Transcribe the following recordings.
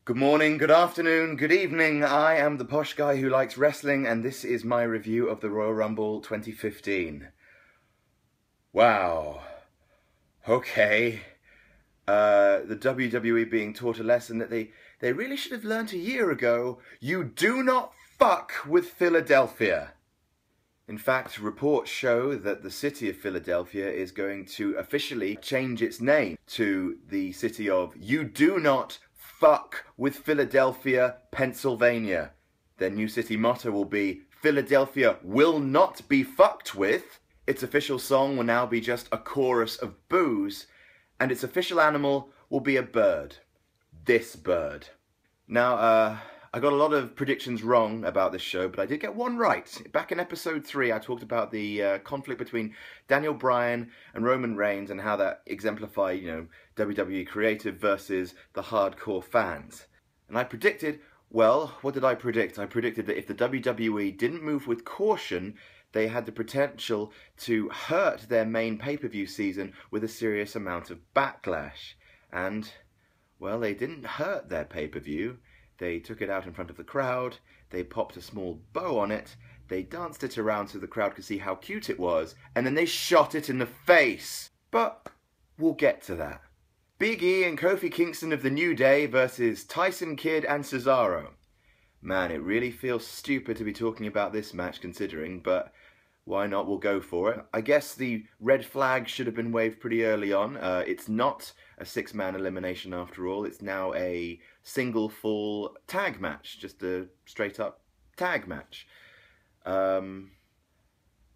Good morning, good afternoon, good evening. I am the posh guy who likes wrestling, and this is my review of the Royal Rumble 2015. Wow. Okay. The WWE being taught a lesson that they really should have learnt a year ago. You do not fuck with Philadelphia. In fact, reports show that the city of Philadelphia is going to officially change its name to the city of You Do Not Fuck with Philadelphia, Pennsylvania. Their new city motto will be Philadelphia will not be fucked with. Its official song will now be just a chorus of boos, and its official animal will be a bird. This bird. Now, I got a lot of predictions wrong about this show, but I did get one right. Back in episode 3, I talked about the conflict between Daniel Bryan and Roman Reigns and how that exemplified, WWE creative versus the hardcore fans. And I predicted, well, what did I predict? I predicted that if the WWE didn't move with caution, they had the potential to hurt their main pay-per-view season with a serious amount of backlash. And, well, they didn't hurt their pay-per-view. They took it out in front of the crowd, they popped a small bow on it, they danced it around so the crowd could see how cute it was, and then they shot it in the face. But we'll get to that. Big E and Kofi Kingston of the New Day versus Tyson Kidd and Cesaro. Man, it really feels stupid to be talking about this match considering, but why not? We'll go for it. I guess the red flag should have been waved pretty early on. It's not a 6-man elimination after all. It's now a single full tag match. Just a straight up tag match.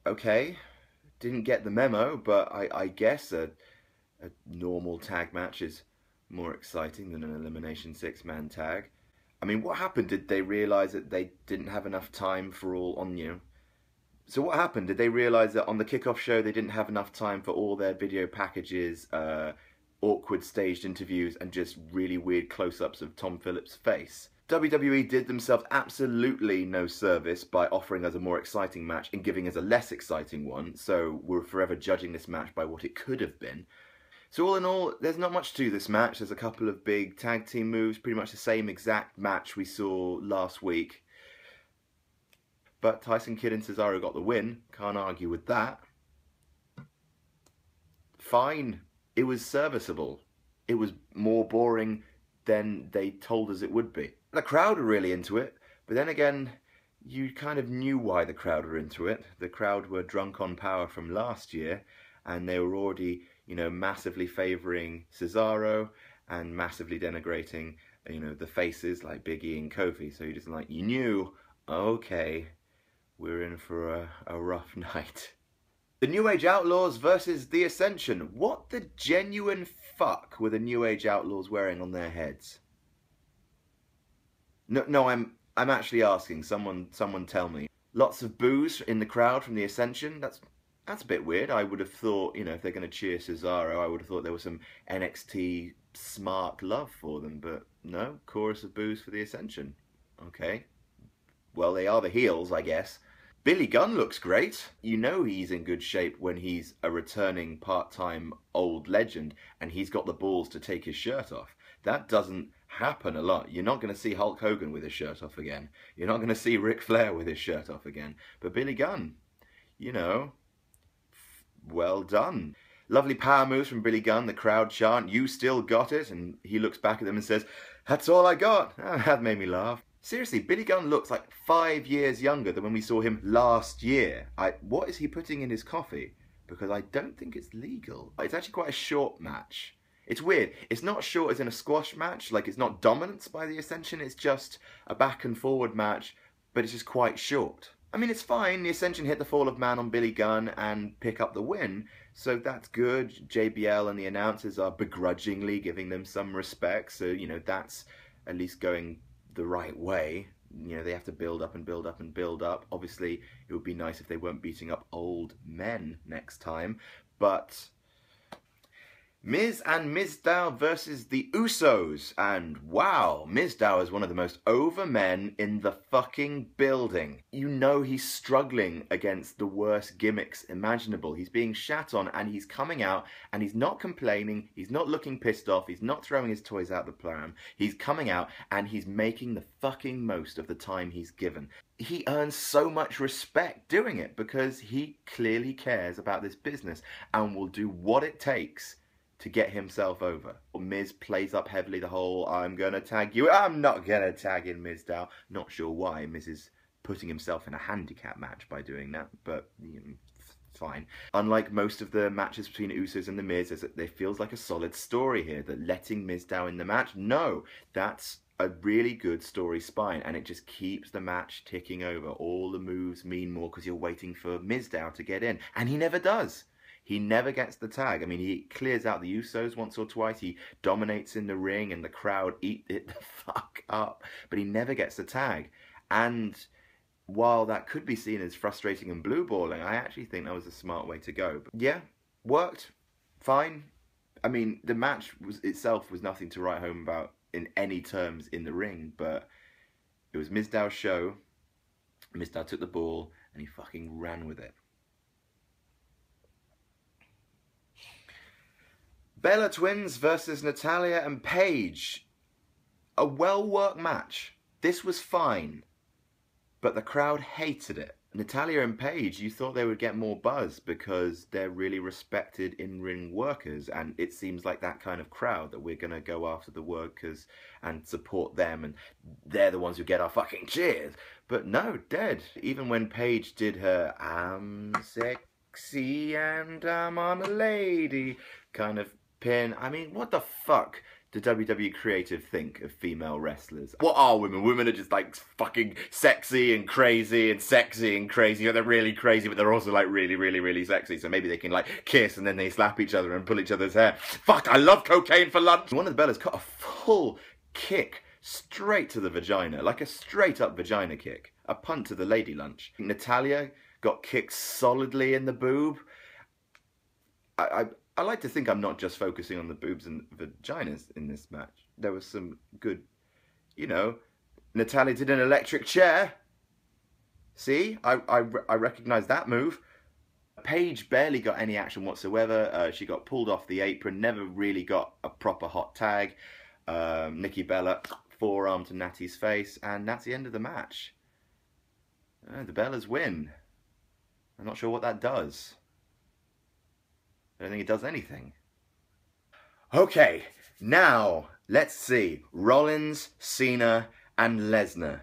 Okay. Didn't get the memo, but I guess a normal tag match is more exciting than an elimination 6-man tag. I mean, what happened? Did they realise that they didn't have enough time for all on, So what happened? Did they realise that on the kickoff show they didn't have enough time for all their video packages, awkward staged interviews, and just really weird close-ups of Tom Phillips' face? WWE did themselves absolutely no service by offering us a more exciting match and giving us a less exciting one, so we're forever judging this match by what it could have been. So all in all, there's not much to this match. There's a couple of big tag team moves, pretty much the same exact match we saw last week. But Tyson Kidd and Cesaro got the win. Can't argue with that. Fine. It was serviceable. It was more boring than they told us it would be. The crowd were really into it, but then again, you kind of knew why the crowd were into it. The crowd were drunk on power from last year, and they were already, massively favouring Cesaro and massively denigrating, the faces like Big E and Kofi. So you knew, okay, we're in for a rough night. The New Age Outlaws versus the Ascension. What the genuine fuck were the New Age Outlaws wearing on their heads? No, I'm actually asking. Someone tell me. Lots of boos in the crowd from the Ascension. That's a bit weird. I would have thought, if they're going to cheer Cesaro, I would have thought there was some NXT smart love for them. But no, chorus of boos for the Ascension. Okay. Well, they are the heels, I guess. Billy Gunn looks great. He's in good shape when he's a returning part-time old legend and he's got the balls to take his shirt off. That doesn't happen a lot. You're not going to see Hulk Hogan with his shirt off again. You're not going to see Ric Flair with his shirt off again. But Billy Gunn, well done. Lovely power moves from Billy Gunn. The crowd chant, "You still got it," and he looks back at them and says, "That's all I got." That made me laugh. Seriously, Billy Gunn looks like 5 years younger than when we saw him last year. What is he putting in his coffee? Because I don't think it's legal. It's actually quite a short match. It's weird. It's not short as in a squash match. Like, it's not dominance by the Ascension. It's just a back and forward match, but it's just quite short. I mean, it's fine. The Ascension hit the fall of man on Billy Gunn and pick up the win. So that's good. JBL and the announcers are begrudgingly giving them some respect. So, that's at least going the right way. They have to build up and build up and build up. Obviously, it would be nice if they weren't beating up old men next time. But Miz and Mizdow versus the Usos. And wow, Mizdow is one of the most over men in the fucking building. You know he's struggling against the worst gimmicks imaginable. He's being shat on and he's coming out and he's not complaining. He's not looking pissed off. He's not throwing his toys out the pram. He's coming out and he's making the fucking most of the time he's given. He earns so much respect doing it because he clearly cares about this business and will do what it takes to get himself over. Miz plays up heavily the whole, I'm gonna tag you. I'm not gonna tag in Mizdow. Not sure why. Miz is putting himself in a handicap match by doing that, but fine. Unlike most of the matches between Usos and the Miz, there feels like a solid story here. That letting Mizdow in the match, no, that's a really good story spine, and it just keeps the match ticking over. All the moves mean more because you're waiting for Mizdow to get in, and he never does. He never gets the tag. I mean, he clears out the Usos once or twice. He dominates in the ring and the crowd eat it the fuck up. But he never gets the tag. And while that could be seen as frustrating and blue-balling, I actually think that was a smart way to go. But yeah, worked. Fine. I mean, the match itself was nothing to write home about in any terms in the ring. But it was Mizdow's show. Mizdow took the ball and he fucking ran with it. Bella Twins versus Natalya and Paige. A well-worked match. This was fine, but the crowd hated it. Natalya and Paige, you thought they would get more buzz because they're really respected in-ring workers, and it seems like that kind of crowd that we're going to go after the workers and support them, and they're the ones who get our fucking cheers. But no, dead. Even when Paige did her I'm sexy and I'm on a lady kind of pin. I mean, what the fuck do WWE creative think of female wrestlers? What are women? Women are just like fucking sexy and crazy and sexy and crazy. You know, they're really crazy, but they're also like really, really, really sexy. So maybe they can like kiss and then they slap each other and pull each other's hair. Fuck, I love cocaine for lunch. One of the Bellas caught a full kick straight to the vagina, like a straight up vagina kick. A punt to the lady lunch. Natalya got kicked solidly in the boob. I like to think I'm not just focusing on the boobs and vaginas in this match. There was some good, you know, Natalya did an electric chair. See, I recognize that move. Paige barely got any action whatsoever. She got pulled off the apron, never really got a proper hot tag. Nikki Bella, forearm to Natty's face, and that's the end of the match. The Bellas win. I'm not sure what that does. I don't think it does anything. Okay, now let's see. Rollins, Cena, and Lesnar.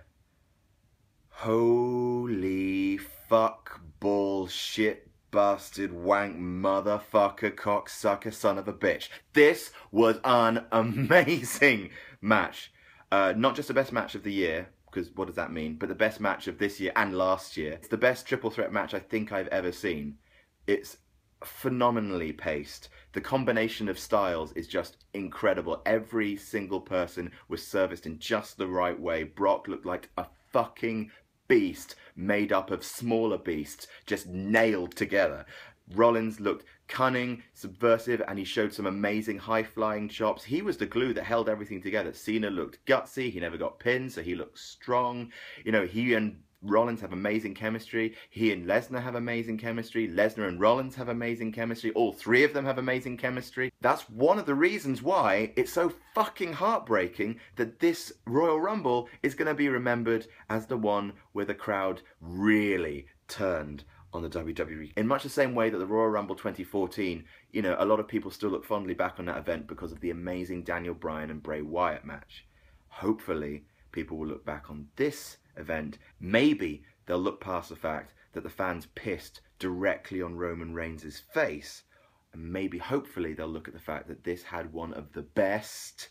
Holy fuck, bullshit, bastard, wank, motherfucker, cocksucker, son of a bitch. This was an amazing match. Not just the best match of the year, because what does that mean? But the best match of this year and last year. It's the best triple threat match I think I've ever seen. It's phenomenally paced. The combination of styles is just incredible. Every single person was serviced in just the right way. Brock looked like a fucking beast made up of smaller beasts, just nailed together. Rollins looked cunning, subversive, and he showed some amazing high-flying chops. He was the glue that held everything together. Cena looked gutsy. He never got pinned, so he looked strong. You know, he and Rollins have amazing chemistry. He and Lesnar have amazing chemistry. Lesnar and Rollins have amazing chemistry. All three of them have amazing chemistry. That's one of the reasons why it's so fucking heartbreaking that this Royal Rumble is going to be remembered as the one where the crowd really turned on the WWE. In much the same way that the Royal Rumble 2014, you know, a lot of people still look fondly back on that event because of the amazing Daniel Bryan and Bray Wyatt match. Hopefully, people will look back on this event. Maybe they'll look past the fact that the fans pissed directly on Roman Reigns' face, and maybe hopefully they'll look at the fact that this had one of the best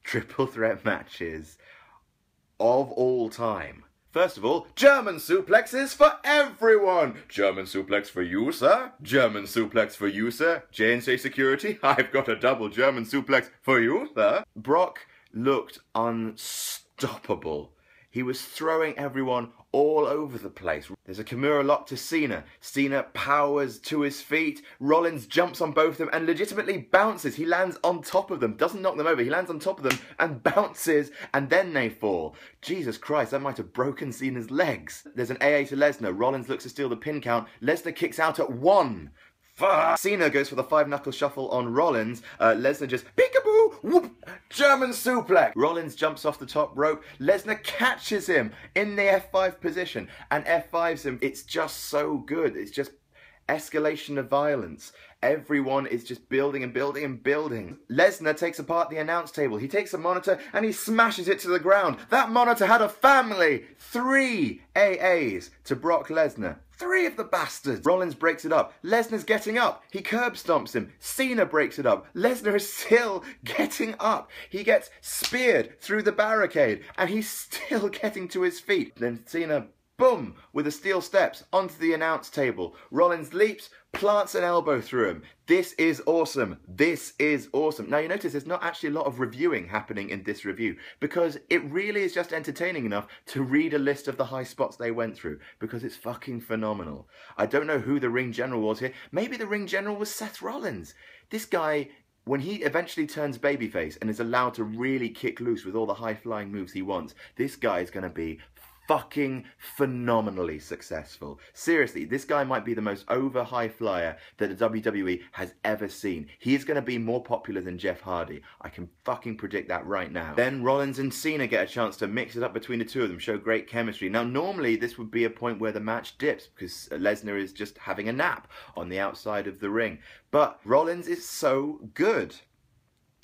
triple threat matches of all time. First of all, German suplexes for everyone. German suplex for you, sir. German suplex for you, sir. J&J Security, I've got a double German suplex for you, sir. Brock looked unstoppable. He was throwing everyone all over the place. There's a Kimura lock to Cena. Cena powers to his feet. Rollins jumps on both of them and legitimately bounces. He lands on top of them, doesn't knock them over. He lands on top of them and bounces, and then they fall. Jesus Christ, that might have broken Cena's legs. There's an AA to Lesnar. Rollins looks to steal the pin count. Lesnar kicks out at 1. Cena goes for the 5-knuckle shuffle on Rollins. Lesnar just peekaboo, whoop, German suplex. Rollins jumps off the top rope. Lesnar catches him in the F5 position and F5s him. It's just so good. It's just escalation of violence. Everyone is just building and building and building. Lesnar takes apart the announce table. He takes a monitor and he smashes it to the ground. That monitor had a family. 3 AAs to Brock Lesnar. 3 of the bastards. Rollins breaks it up. Lesnar's getting up. He curb stomps him. Cena breaks it up. Lesnar is still getting up. He gets speared through the barricade and he's still getting to his feet. Then Cena, boom, with the steel steps onto the announce table. Rollins leaps, plants an elbow through him. This is awesome. This is awesome. Now you notice there's not actually a lot of reviewing happening in this review because it really is just entertaining enough to read a list of the high spots they went through because it's fucking phenomenal. I don't know who the ring general was here. Maybe the ring general was Seth Rollins. This guy, when he eventually turns babyface and is allowed to really kick loose with all the high-flying moves he wants, this guy is going to be fucking phenomenally successful. Seriously, this guy might be the most over high flyer that the WWE has ever seen. He is going to be more popular than Jeff Hardy. I can fucking predict that right now. Then Rollins and Cena get a chance to mix it up between the two of them, show great chemistry. Now normally this would be a point where the match dips because Lesnar is just having a nap on the outside of the ring. But Rollins is so good.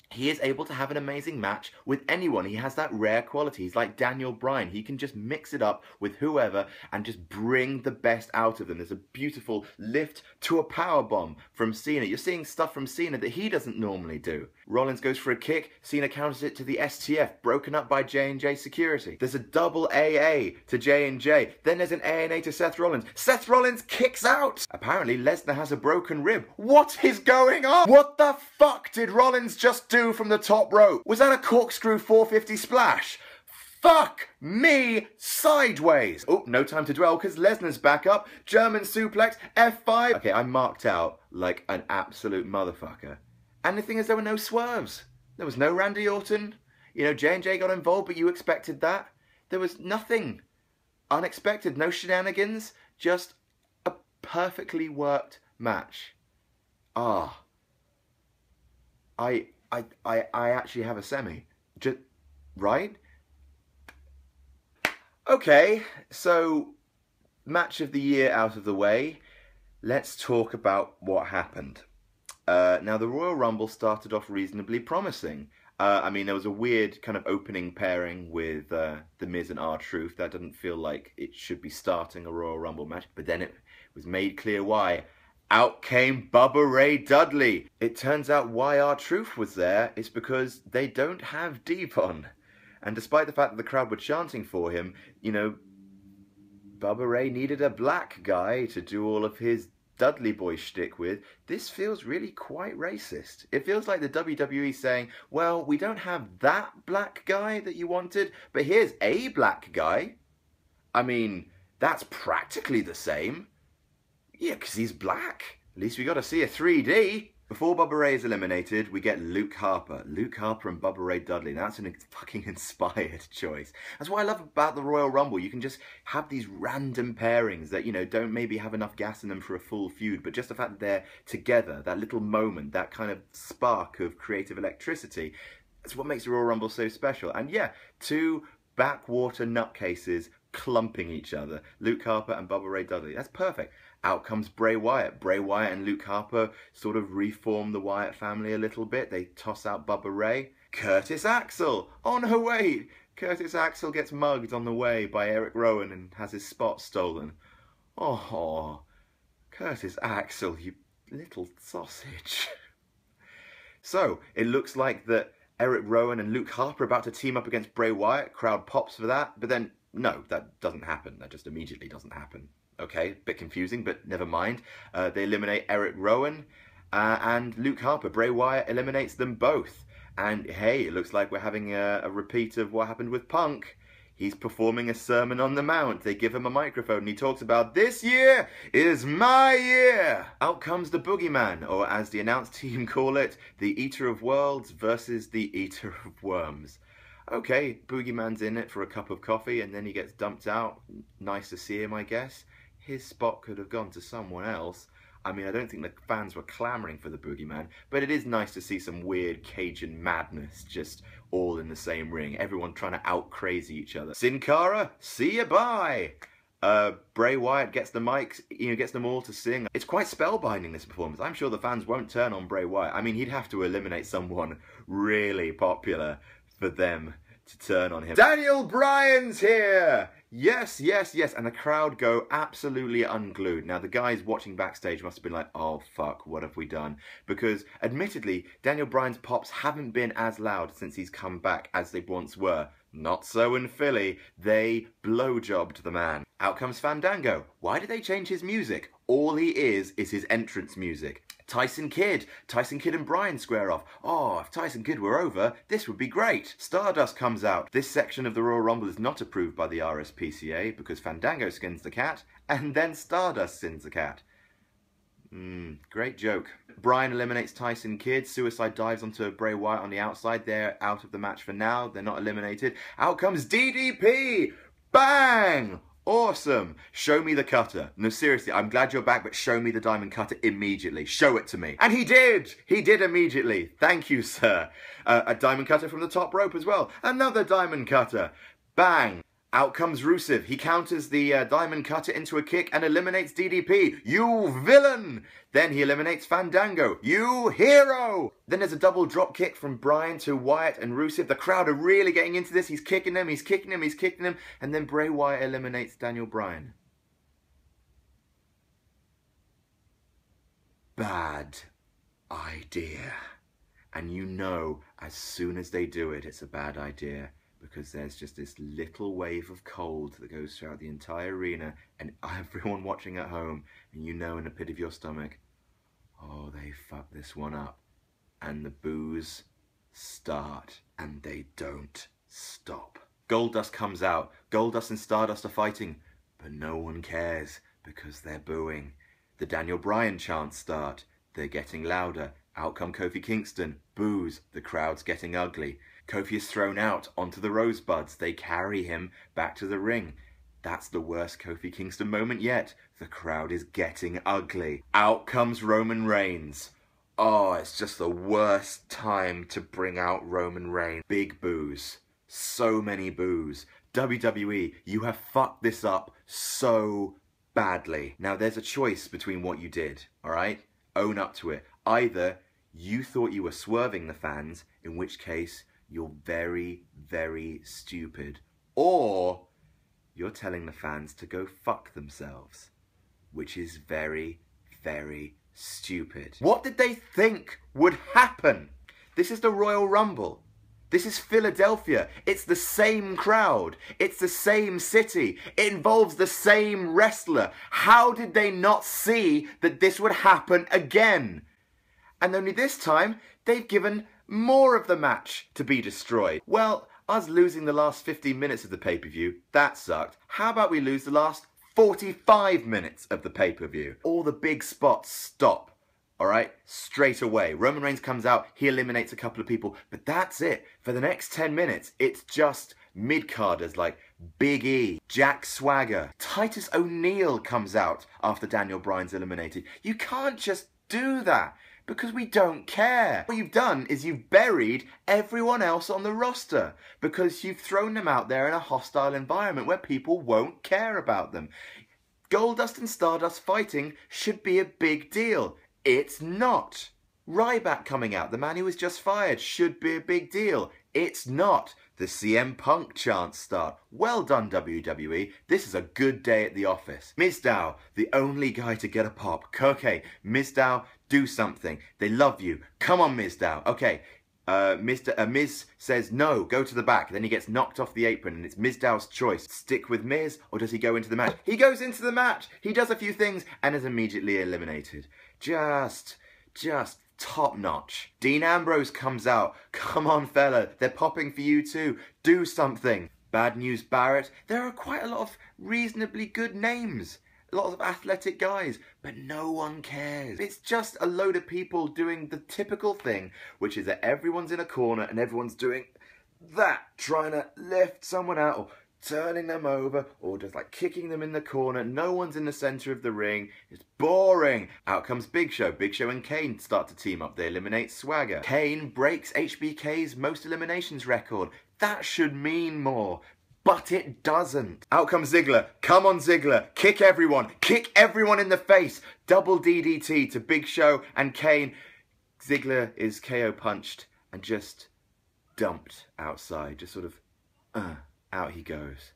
He is able to have an amazing match with anyone. He has that rare quality. He's like Daniel Bryan. He can just mix it up with whoever and just bring the best out of them. There's a beautiful lift to a powerbomb from Cena. You're seeing stuff from Cena that he doesn't normally do. Rollins goes for a kick. Cena counters it to the STF, broken up by J&J security. There's a double AA to J&J. Then there's an ANA to Seth Rollins. Seth Rollins kicks out. Apparently Lesnar has a broken rib. What is going on? What the fuck did Rollins just do from the top rope? Was that a corkscrew 450 splash? Fuck me sideways. Oh, no time to dwell because Lesnar's back up. German suplex, F5. Okay, I marked out like an absolute motherfucker. And the thing is, there were no swerves. There was no Randy Orton. You know, J&J got involved, but you expected that. There was nothing unexpected, no shenanigans, just a perfectly worked match. Ah. I actually have a semi. Just, right? Okay, so match of the year out of the way. Let's talk about what happened. Now, the Royal Rumble started off reasonably promising. I mean, there was a weird kind of opening pairing with The Miz and R-Truth. That didn't feel like it should be starting a Royal Rumble match, but then it was made clear why. Out came Bubba Ray Dudley. It turns out why R-Truth was there is because they don't have Devon. And despite the fact that the crowd were chanting for him, you know, Bubba Ray needed a black guy to do all of his Dudley boy shtick with. This feels really quite racist. It feels like the WWE saying, well, we don't have that black guy that you wanted, but here's a black guy. I mean, that's practically the same. Yeah, because he's black. At least we got to see a 3D. Before Bubba Ray is eliminated, we get Luke Harper. Luke Harper and Bubba Ray Dudley. That's a fucking inspired choice. That's what I love about the Royal Rumble. You can just have these random pairings that, you know, don't maybe have enough gas in them for a full feud, but just the fact that they're together, that little moment, that kind of spark of creative electricity, that's what makes the Royal Rumble so special. And yeah, two backwater nutcases clumping each other. Luke Harper and Bubba Ray Dudley. That's perfect. Out comes Bray Wyatt. Bray Wyatt and Luke Harper sort of reform the Wyatt family a little bit. They toss out Bubba Ray. Curtis Axel. Oh no, wait. Curtis Axel gets mugged on the way by Eric Rowan and has his spot stolen. Oh, Curtis Axel, you little sausage. So, it looks like that Eric Rowan and Luke Harper are about to team up against Bray Wyatt. Crowd pops for that. But then, no, that doesn't happen. That just immediately doesn't happen. Okay, bit confusing, but never mind. They eliminate Eric Rowan and Luke Harper. Bray Wyatt eliminates them both. And hey, it looks like we're having a repeat of what happened with Punk. He's performing a Sermon on the Mount. They give him a microphone and he talks about, "This year is my year." Out comes the Boogeyman, or as the announce team call it, the Eater of Worlds versus the Eater of Worms. Okay, Boogeyman's in it for a cup of coffee and then he gets dumped out. Nice to see him, I guess. His spot could have gone to someone else. I mean, I don't think the fans were clamouring for the Boogeyman, but it is nice to see some weird Cajun madness just all in the same ring. Everyone trying to out-crazy each other. Sin Cara, see ya, bye! Bray Wyatt gets the mics, gets them all to sing. It's quite spellbinding, this performance. I'm sure the fans won't turn on Bray Wyatt. I mean, he'd have to eliminate someone really popular for them to turn on him. Daniel Bryan's here! Yes, yes, yes. And the crowd go absolutely unglued. Now, the guys watching backstage must have been like, oh, fuck, what have we done? Because, admittedly, Daniel Bryan's pops haven't been as loud since he's come back as they once were. Not so in Philly. They blowjobbed the man. Out comes Fandango. Why did they change his music? All he is his entrance music. Tyson Kidd and Bryan square off. Oh, if Tyson Kidd were over, this would be great. Stardust comes out. This section of the Royal Rumble is not approved by the RSPCA because Fandango skins the cat and then Stardust skins the cat. Great joke. Bryan eliminates Tyson Kidd. Suicide dives onto Bray Wyatt on the outside. They're out of the match for now. They're not eliminated. Out comes DDP. Bang! Awesome. Show me the cutter. No, seriously, I'm glad you're back, but show me the diamond cutter immediately. Show it to me. And he did. He did immediately. Thank you, sir. A diamond cutter from the top rope as well. Another diamond cutter. Bang. Out comes Rusev. He counters the diamond cutter into a kick and eliminates DDP. You villain! Then he eliminates Fandango. You hero! Then there's a double drop kick from Bryan to Wyatt and Rusev. The crowd are really getting into this. He's kicking them, he's kicking them, he's kicking them. And then Bray Wyatt eliminates Daniel Bryan. Bad idea. And you know, as soon as they do it, it's a bad idea. Because there's just this little wave of cold that goes throughout the entire arena and everyone watching at home, and you know in the pit of your stomach, oh, they fucked this one up. And the boos start, and they don't stop. Goldust comes out. Goldust and Stardust are fighting, but no one cares because they're booing. The Daniel Bryan chants start. They're getting louder. Out come Kofi Kingston. Boos. The crowd's getting ugly. Kofi is thrown out onto the Rosebuds. They carry him back to the ring. That's the worst Kofi Kingston moment yet. The crowd is getting ugly. Out comes Roman Reigns. Oh, it's just the worst time to bring out Roman Reigns. Big boos. So many boos. WWE, you have fucked this up so badly. Now, there's a choice between what you did, alright? Own up to it. Either you thought you were swerving the fans, in which case you're very, very stupid. Or you're telling the fans to go fuck themselves, which is very, very stupid. What did they think would happen? This is the Royal Rumble. This is Philadelphia. It's the same crowd. It's the same city. It involves the same wrestler. How did they not see that this would happen again? And only this time, they've given more of the match to be destroyed. Well, us losing the last 15 minutes of the pay-per-view, that sucked. How about we lose the last 45 minutes of the pay-per-view? All the big spots stop, alright? Straight away. Roman Reigns comes out, he eliminates a couple of people, but that's it. For the next 10 minutes, it's just mid-carders like Big E, Jack Swagger. Titus O'Neil comes out after Daniel Bryan's eliminated. You can't just do that. Because we don't care. What you've done is you've buried everyone else on the roster because you've thrown them out there in a hostile environment where people won't care about them. Goldust and Stardust fighting should be a big deal. It's not. Ryback coming out, the man who was just fired, should be a big deal. It's not. The CM Punk chants start. Well done, WWE. This is a good day at the office. Mizdow, the only guy to get a pop. Okay, Mizdow, do something. They love you. Come on, Mizdow. Okay, Miz says, no, go to the back. Then he gets knocked off the apron, and it's Mizdow's choice. Stick with Miz, or does he go into the match? He goes into the match. He does a few things, and is immediately eliminated. Just top notch. Dean Ambrose comes out. Come on, fella. They're popping for you too. Do something. Bad News Barrett. There are quite a lot of reasonably good names. A lot of athletic guys, but no one cares. It's just a load of people doing the typical thing, which is that everyone's in a corner and everyone's doing that, trying to lift someone out or turning them over or just like kicking them in the corner. No one's in the center of the ring. It's boring. Out comes Big Show. Big Show and Kane start to team up. They eliminate Swagger. Kane breaks HBK's most eliminations record. That should mean more. But it doesn't. Out comes Ziggler. Come on, Ziggler. Kick everyone. Kick everyone in the face. Double DDT to Big Show and Kane. Ziggler is KO punched and just dumped outside. Just sort of, out he goes.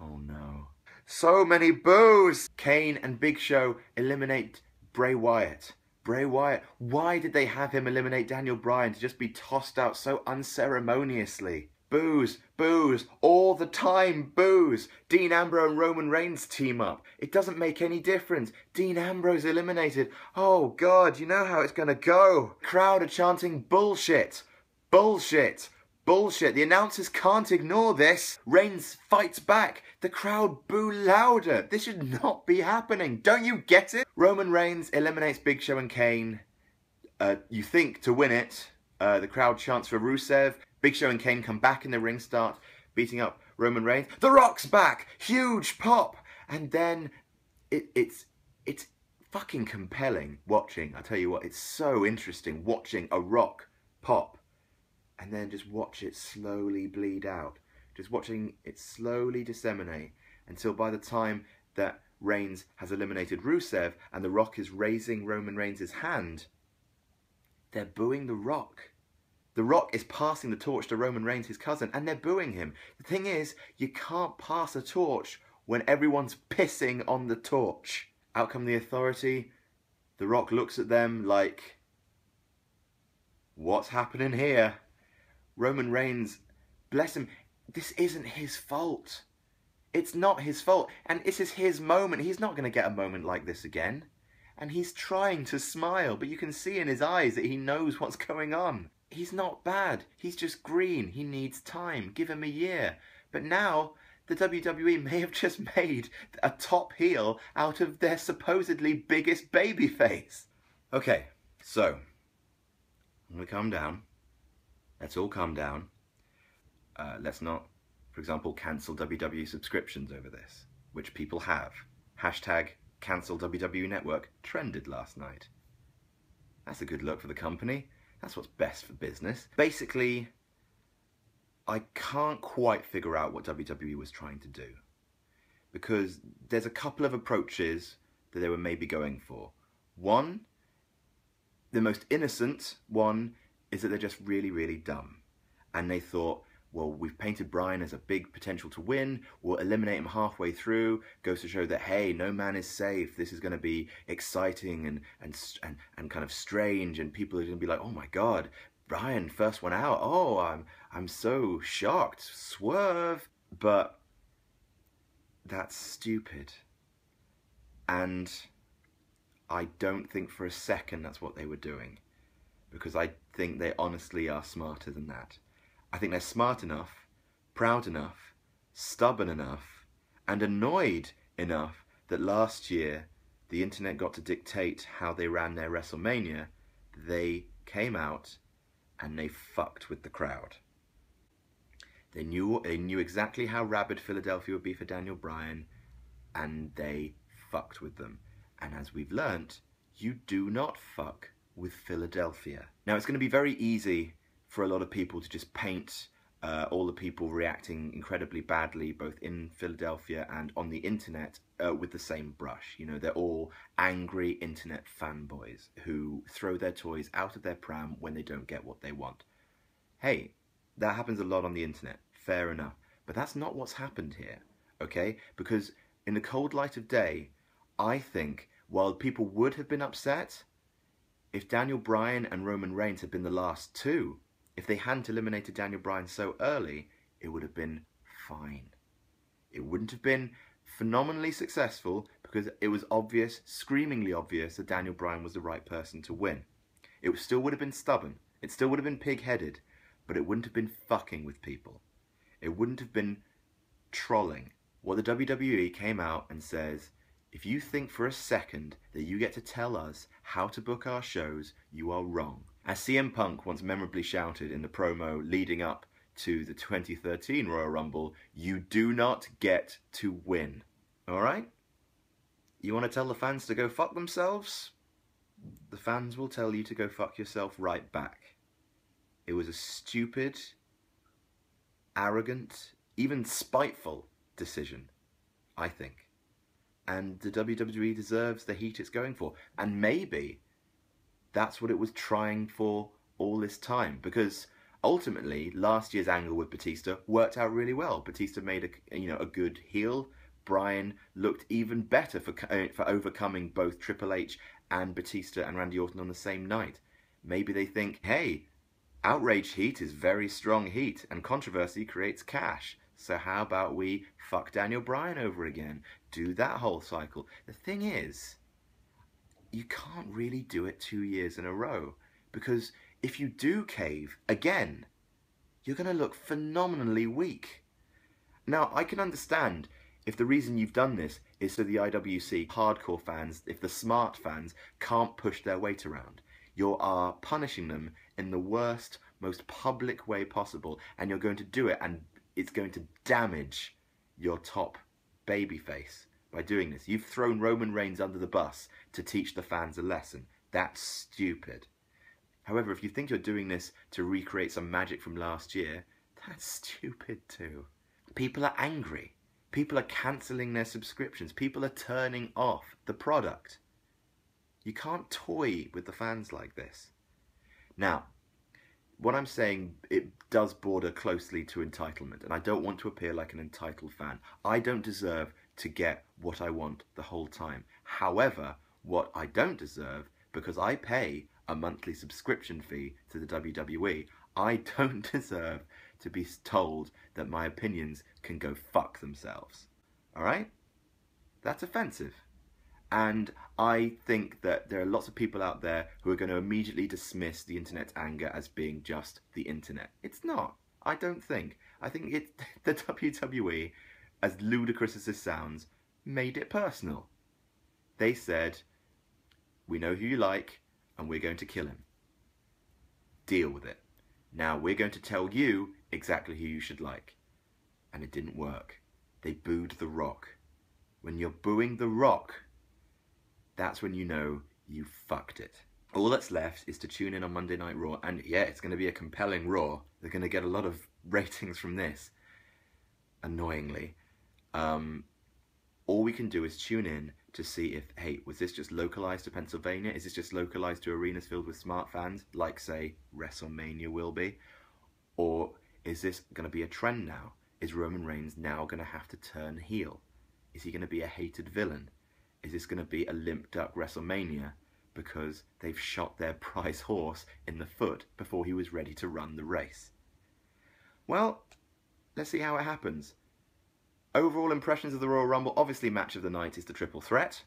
Oh no. So many boos. Kane and Big Show eliminate Bray Wyatt. Bray Wyatt. Why did they have him eliminate Daniel Bryan to just be tossed out so unceremoniously? Boos, boos, all the time, boos. Dean Ambrose and Roman Reigns team up. It doesn't make any difference. Dean Ambrose eliminated. Oh God, you know how it's gonna go. Crowd are chanting bullshit. Bullshit. Bullshit. The announcers can't ignore this. Reigns fights back. The crowd boo louder. This should not be happening. Don't you get it? Roman Reigns eliminates Big Show and Kane. You think to win it. The crowd chants for Rusev. Big Show and Kane come back in the ring, start beating up Roman Reigns. The Rock's back! Huge pop! And then it's fucking compelling watching. I tell you what, it's so interesting watching a Rock pop and then just watch it slowly bleed out. Just watching it slowly disseminate until by the time that Reigns has eliminated Rusev and the Rock is raising Roman Reigns' hand, they're booing the Rock. The Rock is passing the torch to Roman Reigns, his cousin, and they're booing him. The thing is, you can't pass a torch when everyone's pissing on the torch. Out come the Authority. The Rock looks at them like, what's happening here? Roman Reigns, bless him, this isn't his fault. It's not his fault. And this is his moment. He's not going to get a moment like this again. And he's trying to smile, but you can see in his eyes that he knows what's going on. He's not bad. He's just green. He needs time. Give him a year. But now, the WWE may have just made a top heel out of their supposedly biggest babyface. Okay, so, when we calm down, let's all calm down. Let's not, for example, cancel WWE subscriptions over this, which people have. Hashtag cancel WWE Network trended last night. That's a good look for the company. That's what's best for business. Basically, I can't quite figure out what WWE was trying to do. Because there's a couple of approaches that they were maybe going for. One, the most innocent one, is that they're just really, really dumb. And they thought, well, we've painted Bryan as a big potential to win. We'll eliminate him halfway through. Goes to show that, hey, no man is safe. This is going to be exciting and kind of strange. And people are going to be like, oh my God, Bryan, first one out. Oh, I'm so shocked. Swerve. But that's stupid. And I don't think for a second that's what they were doing. Because I think they honestly are smarter than that. I think they're smart enough, proud enough, stubborn enough, and annoyed enough that last year the internet got to dictate how they ran their WrestleMania. They came out and they fucked with the crowd. They knew exactly how rabid Philadelphia would be for Daniel Bryan, and they fucked with them. And as we've learnt, you do not fuck with Philadelphia. Now, it's going to be very easy for a lot of people to just paint all the people reacting incredibly badly, both in Philadelphia and on the internet, with the same brush. You know, they're all angry internet fanboys who throw their toys out of their pram when they don't get what they want. Hey, that happens a lot on the internet, fair enough. But that's not what's happened here, okay? Because in the cold light of day, I think while people would have been upset if Daniel Bryan and Roman Reigns had been the last two, if they hadn't eliminated Daniel Bryan so early, it would have been fine. It wouldn't have been phenomenally successful because it was obvious, screamingly obvious, that Daniel Bryan was the right person to win. It still would have been stubborn. It still would have been pig-headed, but it wouldn't have been fucking with people. It wouldn't have been trolling. What the WWE came out and says, if you think for a second that you get to tell us how to book our shows, you are wrong. As CM Punk once memorably shouted in the promo leading up to the 2013 Royal Rumble, you do not get to win. Alright? You want to tell the fans to go fuck themselves? The fans will tell you to go fuck yourself right back. It was a stupid, arrogant, even spiteful decision, I think. And the WWE deserves the heat it's going for. And maybe that's what it was trying for all this time. Because ultimately, last year's angle with Batista worked out really well. Batista made a good heel. Bryan looked even better for overcoming both Triple H and Batista and Randy Orton on the same night. Maybe they think, hey, outrage heat is very strong heat, and controversy creates cash. So how about we fuck Daniel Bryan over again? Do that whole cycle. The thing is, you can't really do it 2 years in a row. Because if you do cave again, you're going to look phenomenally weak. Now, I can understand if the reason you've done this is so the IWC hardcore fans, if the smart fans can't push their weight around. You are punishing them in the worst, most public way possible, and you're going to do it, and it's going to damage your top babyface by doing this. You've thrown Roman Reigns under the bus to teach the fans a lesson. That's stupid. However, if you think you're doing this to recreate some magic from last year, that's stupid too. People are angry. People are cancelling their subscriptions. People are turning off the product. You can't toy with the fans like this. Now, what I'm saying, it does border closely to entitlement, and I don't want to appear like an entitled fan. I don't deserve to get what I want the whole time. However, what I don't deserve, because I pay a monthly subscription fee to the WWE, I don't deserve to be told that my opinions can go fuck themselves. Alright? That's offensive. And I think that there are lots of people out there who are going to immediately dismiss the internet's anger as being just the internet. It's not. I don't think. I think the WWE, as ludicrous as this sounds, made it personal. They said, we know who you like, and we're going to kill him. Deal with it. Now we're going to tell you exactly who you should like. And it didn't work. They booed The Rock. When you're booing The Rock, that's when you know you fucked it. All that's left is to tune in on Monday Night Raw, and yeah, it's going to be a compelling Raw. They're going to get a lot of ratings from this, annoyingly. All we can do is tune in to see if, hey, was this just localized to Pennsylvania? Is this just localized to arenas filled with smart fans, like, say, WrestleMania will be? Or is this going to be a trend now? Is Roman Reigns now going to have to turn heel? Is he going to be a hated villain? Is this going to be a limp duck WrestleMania because they've shot their prize horse in the foot before he was ready to run the race? Well, let's see how it happens. Overall impressions of the Royal Rumble, obviously match of the night is the triple threat.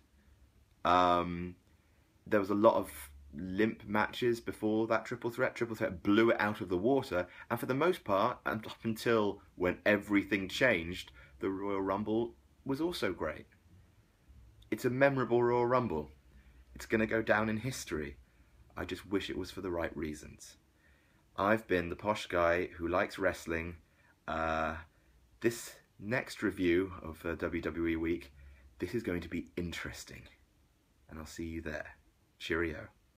There was a lot of limp matches before that triple threat. Triple threat blew it out of the water, and for the most part, and up until when everything changed, the Royal Rumble was also great. It's a memorable Royal Rumble. It's going to go down in history. I just wish it was for the right reasons. I've been the posh guy who likes wrestling. This next review of WWE Week, this is going to be interesting. And I'll see you there. Cheerio.